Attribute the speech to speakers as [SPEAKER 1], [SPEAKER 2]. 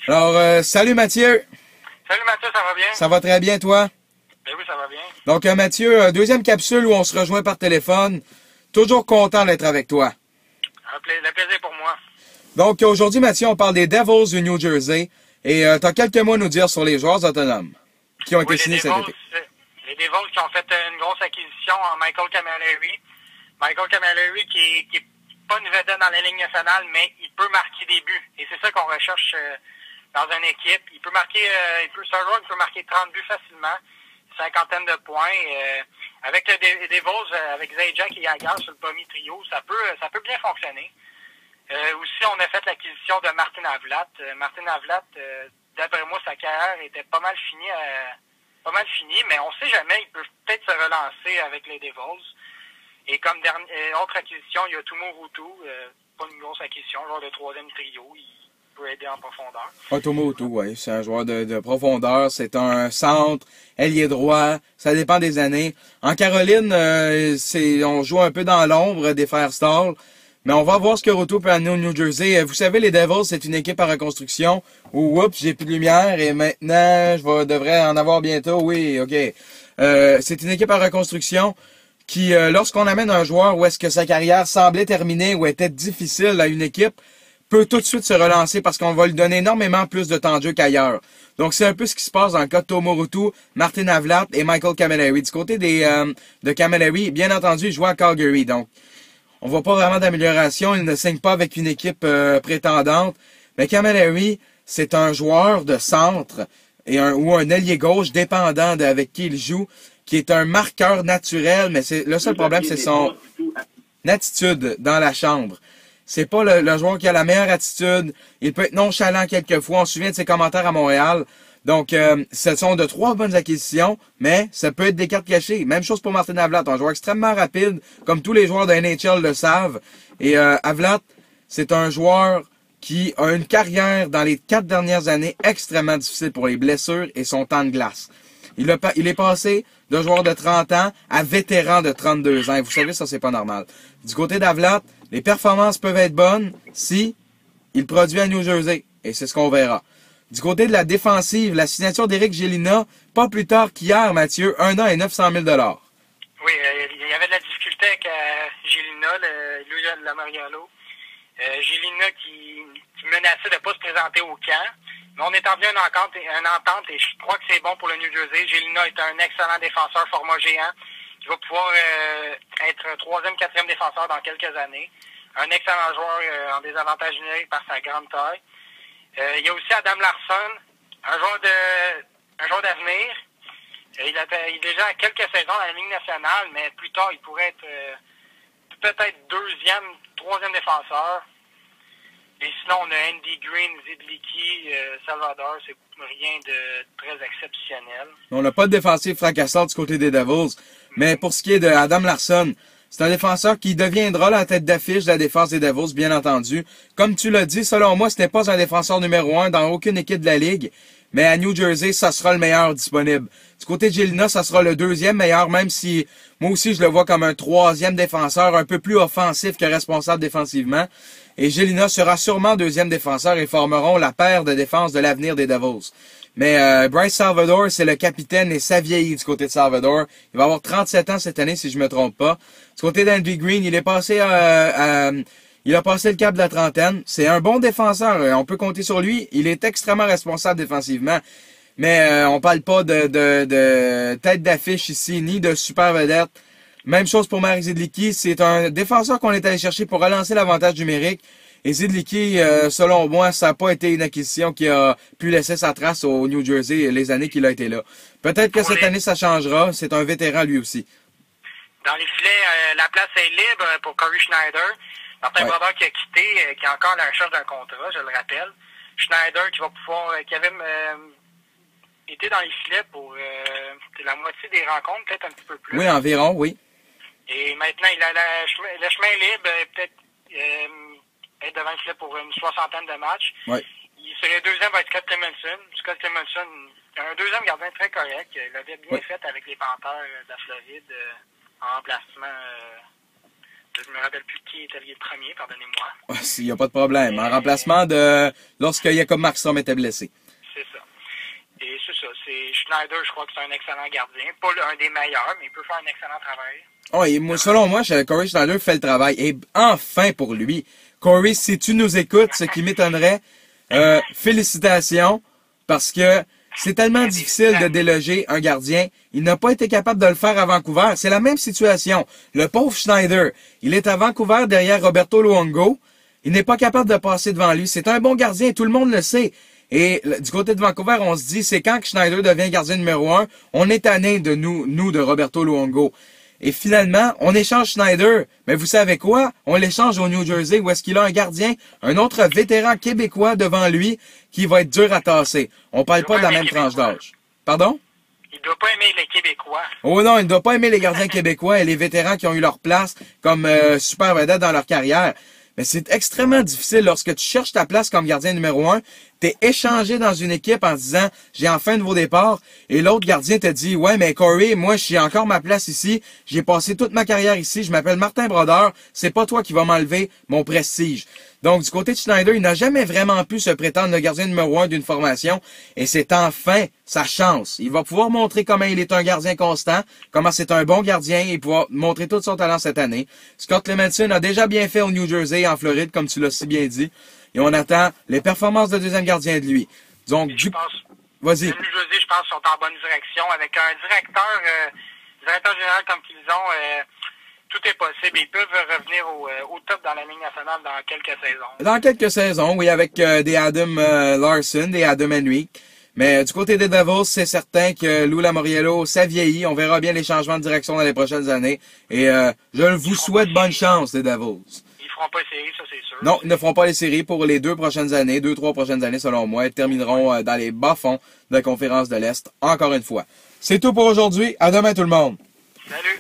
[SPEAKER 1] Alors, salut Mathieu.
[SPEAKER 2] Salut Mathieu, ça va bien?
[SPEAKER 1] Ça va très bien, toi?
[SPEAKER 2] Ben oui, ça va bien.
[SPEAKER 1] Donc, Mathieu, deuxième capsule où on se rejoint par téléphone. Toujours content d'être avec toi.
[SPEAKER 2] Le plaisir pour moi.
[SPEAKER 1] Donc, aujourd'hui, Mathieu, on parle des Devils du New Jersey. Et tu as quelques mots à nous dire sur les joueurs autonomes qui ont été signés cet été.
[SPEAKER 2] Les Devils qui ont fait une grosse acquisition en Michael Camilleri. Michael Camilleri qui est pas une vedette dans la Ligue nationale, mais il peut marquer des buts. Et c'est ça qu'on recherche dans une équipe. C'est un joueur qui peut marquer 30 buts facilement, cinquantaine de points. Avec les Devils, avec Zajac et Jagr sur le premier trio, ça peut bien fonctionner. Aussi, on a fait l'acquisition de Martin Havlat. Martin Havlat, d'après moi, sa carrière était pas mal finie, mais on sait jamais, il peut peut-être se relancer avec les Devils. Et comme autre acquisition, il y a Tumo Ruutu, pas une grosse acquisition, genre de troisième trio, il peut aider en profondeur.
[SPEAKER 1] Tumo Ruutu, oui, c'est un joueur de profondeur, c'est un centre, ailier droit, ça dépend des années. En Caroline, on joue un peu dans l'ombre des frères Stahl. Mais on va voir ce que Ruutu peut amener au New Jersey. Vous savez, les Devils, c'est une équipe en reconstruction. Oups, j'ai plus de lumière et maintenant, devrais en avoir bientôt. Oui, ok. C'est une équipe en reconstruction qui, lorsqu'on amène un joueur où est-ce que sa carrière semblait terminée ou était difficile à une équipe, peut tout de suite se relancer parce qu'on va lui donner énormément plus de temps de jeu qu'ailleurs. Donc, c'est un peu ce qui se passe dans le cas de Tumo Ruutu, Martin Havlat et Michael Camilleri. Du côté de Camilleri, bien entendu, il joue à Calgary. Donc, on voit pas vraiment d'amélioration. Il ne signe pas avec une équipe prétendante. Mais Camilleri, c'est un joueur de centre ou un ailier gauche dépendant avec qui il joue, qui est un marqueur naturel. Mais le seul problème, c'est son attitude dans la chambre. C'est pas le joueur qui a la meilleure attitude. Il peut être nonchalant quelquefois. On se souvient de ses commentaires à Montréal. Donc, ce sont de 3 bonnes acquisitions, mais ça peut être des cartes cachées. Même chose pour Martin Havlat, un joueur extrêmement rapide, comme tous les joueurs de NHL le savent. Et Havlat, c'est un joueur qui a une carrière dans les 4 dernières années extrêmement difficile pour les blessures et son temps de glace. Il est passé de joueur de 30 ans à vétéran de 32 ans. Et vous savez, ça, c'est pas normal. Du côté d'Havlat, les performances peuvent être bonnes si il produit à New Jersey. Et c'est ce qu'on verra. Du côté de la défensive, la signature d'Éric Gélina, pas plus tard qu'hier, Mathieu, 1 an et 900 000 $.
[SPEAKER 2] Oui, il y avait de la difficulté avec Gélina, Louis Lamoriello. Gélina qui menaçait de ne pas se présenter au camp. Mais on est en une entente et je crois que c'est bon pour le New Jersey. Gélina est un excellent défenseur format géant qui va pouvoir être un 3e, 4e défenseur dans quelques années. Un excellent joueur en désavantage numérique par sa grande taille. Il y a aussi Adam Larsson, un joueur d'avenir. Il est déjà à quelques saisons dans la Ligue nationale, mais plus tard, il pourrait être peut-être 2e, 3e défenseur. Et sinon, on a Andy Green, Zidlicky, Salvador. C'est rien de très exceptionnel.
[SPEAKER 1] On n'a pas de défensif fracassant du côté des Devils. Mais pour ce qui est de Adam Larsson, c'est un défenseur qui deviendra la tête d'affiche de la défense des Devils, bien entendu. Comme tu l'as dit, selon moi, ce n'est pas un défenseur numéro 1 dans aucune équipe de la Ligue. Mais à New Jersey, ça sera le meilleur disponible. Du côté de Gélina, ça sera le 2e meilleur, même si moi aussi je le vois comme un 3e défenseur, un peu plus offensif que responsable défensivement. Et Gélina sera sûrement 2e défenseur et formeront la paire de défense de l'avenir des Devils. Mais Bryce Salvador, c'est le capitaine et ça vieillit du côté de Salvador. Il va avoir 37 ans cette année, si je me trompe pas. Du côté d'Andy Green, il a passé le cap de la trentaine. C'est un bon défenseur. On peut compter sur lui. Il est extrêmement responsable défensivement. Mais on parle pas de tête d'affiche ici, ni de super vedette. Même chose pour Marek Zidlicky. C'est un défenseur qu'on est allé chercher pour relancer l'avantage numérique. Et Zidlicky, selon moi, ça n'a pas été une acquisition qui a pu laisser sa trace au New Jersey les années qu'il a été là. Peut-être que cette année, ça changera. C'est un vétéran lui aussi.
[SPEAKER 2] Dans les filets, la place est libre pour Corey Schneider. Martin Brodeur qui a quitté, qui est encore à la recherche d'un contrat, je le rappelle. Schneider qui va pouvoir, qui avait été dans les filets pour la moitié des rencontres, peut-être un petit peu plus.
[SPEAKER 1] Oui, environ, oui.
[SPEAKER 2] Et maintenant, il a le chemin libre, peut-être être devant le filet pour une 60aine de matchs.
[SPEAKER 1] Oui.
[SPEAKER 2] Le 2e va être Scott Clemenson. Scott Clemenson, un 2e gardien très correct. Il l'avait bien fait avec les Panthers de la Floride en remplacement Je me rappelle plus qui était le premier, pardonnez-moi.
[SPEAKER 1] Il n'y a pas de problème. En remplacement de lorsque Jacob Markstrom était blessé.
[SPEAKER 2] C'est ça. Et c'est ça. C'est Schneider, je crois que c'est un excellent gardien. Pas un des meilleurs, mais il peut faire un excellent travail.
[SPEAKER 1] Oh, et moi, selon moi, Corey Schneider fait le travail. Et enfin pour lui. Corey, si tu nous écoutes, ce qui m'étonnerait, félicitations, parce que c'est tellement difficile de déloger un gardien. Il n'a pas été capable de le faire à Vancouver. C'est la même situation. Le pauvre Schneider, il est à Vancouver derrière Roberto Luongo. Il n'est pas capable de passer devant lui. C'est un bon gardien, tout le monde le sait. Et du côté de Vancouver, on se dit, c'est quand que Schneider devient gardien numéro 1, on est tanné de nous de Roberto Luongo. Et finalement, on échange Schneider. Mais vous savez quoi? On l'échange au New Jersey où est-ce qu'il a un gardien, un autre vétéran québécois devant lui qui va être dur à tasser. On parle pas de la même tranche d'âge. Pardon?
[SPEAKER 2] Il doit pas aimer les Québécois.
[SPEAKER 1] Oh non, il ne doit pas aimer les gardiens québécois et les vétérans qui ont eu leur place comme super vedettes dans leur carrière. Mais c'est extrêmement difficile lorsque tu cherches ta place comme gardien numéro 1, t'es échangé dans une équipe en disant « j'ai enfin un nouveau départ » et l'autre gardien te dit « ouais, mais Corey, moi, j'ai encore ma place ici, j'ai passé toute ma carrière ici, je m'appelle Martin Brodeur, c'est pas toi qui vas m'enlever mon prestige. » Donc, du côté de Schneider, il n'a jamais vraiment pu se prétendre le gardien numéro 1 d'une formation et c'est enfin sa chance. Il va pouvoir montrer comment il est un gardien constant, comment c'est un bon gardien et pouvoir montrer tout son talent cette année. Scott Clemmensen a déjà bien fait au New Jersey, en Floride, comme tu l'as si bien dit. Et on attend les performances de deuxième gardien de lui. Donc, vas-y.
[SPEAKER 2] Le New Jersey, je pense, sont en bonne direction avec un directeur général comme qu'ils ont. Tout est possible. Ils peuvent revenir au top dans la Ligue nationale dans quelques saisons.
[SPEAKER 1] Dans quelques saisons, oui, avec des Adam Larson, des Adam Henrique. Mais du côté des Devils, c'est certain que Lou Lamoriello, ça vieillit. On verra bien les changements de direction dans les prochaines années. Et je vous souhaite bonne chance, les Devils.
[SPEAKER 2] Ils feront pas les séries, ça c'est sûr.
[SPEAKER 1] Non, ils ne feront pas les séries pour les 2 prochaines années, 2-3 prochaines années selon moi. Ils termineront dans les bas-fonds de la conférence de l'Est, encore une fois. C'est tout pour aujourd'hui. À demain tout le monde.
[SPEAKER 2] Salut.